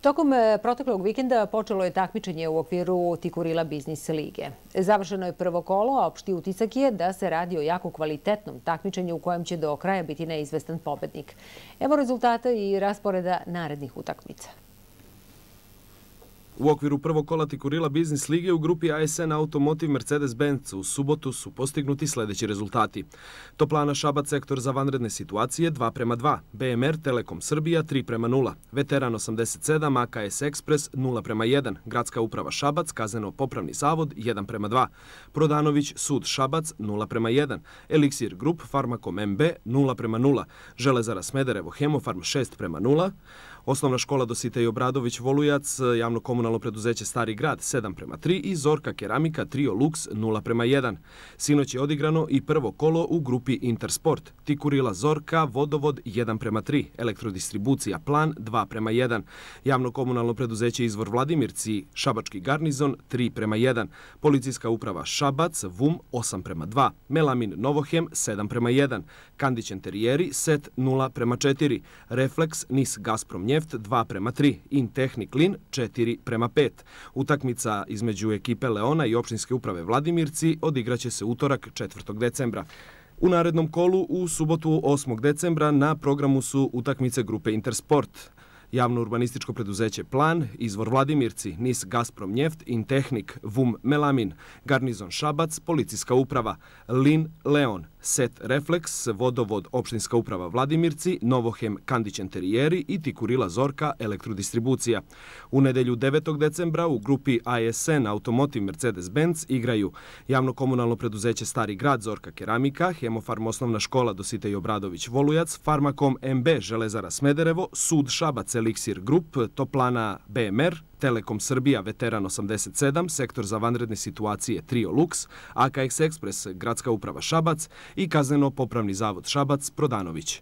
Tokom proteklog vikenda počelo je takmičenje u okviru Tikurila biznis lige. Završeno je prvo kolo, a opšti utisak je da se radi o jako kvalitetnom takmičenju u kojem će do kraja biti neizvestan pobednik. Evo rezultata i rasporeda narednih utakmica. U okviru prvog kola Tikurila biznis lige u grupi ASN Automotive Mercedes-Benz u subotu su postignuti sledeći rezultati. Toplana Šabac sektor za vanredne situacije 2:2, BMR Telekom Srbija 3:0, Veteran 87 AKS Ekspres 0:1, Gradska uprava Šabac Kazneno-popravni zavod 1:2, Prodanović Sud Šabac 0:1, Eliksir Grup Farmakom MB 0:0, Železara Smederevo Hemofarm 6:0, Osnovna škola Dositej Obradović Volujac, javno komunalno preduzeće Stari grad 7:3 i Zorka Keramika Trio Lux 0:1. Sinoć je odigrano i prvo kolo u grupi Intersport. Tikurila Zorka Vodovod 1:3, Elektrodistribucija Plan 2:1, javno komunalno preduzeće Izvor Vladimirci Šabački garnizon 3:1, Policijska uprava Šabac VUM 8:2, Melamin Novohem 7:1, Kandić Enterijeri Set 0:4, Refleks NIS Gazprom Njeft 2:3, Intehnik Lin 4:5. Utakmica između ekipe Leona i opštinske uprave Vladimirci odigraće se utorak 4. decembra. U narednom kolu u subotu 8. decembra na programu su utakmice grupe Intersport. Javno urbanističko preduzeće Plan, Izvor Vladimirci, NIS Gazprom Njeft, Intehnik, VUM Melamin, Garnizon Šabac, Policijska uprava, Lin Leon, Set Refleks, Vodovod opštinska uprava Vladimirci, Novohem Kandić Enterijeri i Tikurila Zorka Elektrodistribucija. U nedelju 9. decembra u grupi ASN Automotive Mercedes-Benz igraju javno komunalno preduzeće Stari grad Zorka Keramika, Hemofarm osnovna škola Dositej Obradović Volujac, Farmakom MB Železara Smederevo, Sud Šabac Eliksir Grup, Toplana BMR, Telekom Srbija Veteran 87, sektor za vanredne situacije Trio Lux, AKS Ekspres Gradska uprava Šabac i Kazneno-popravni zavod Šabac Prodanović.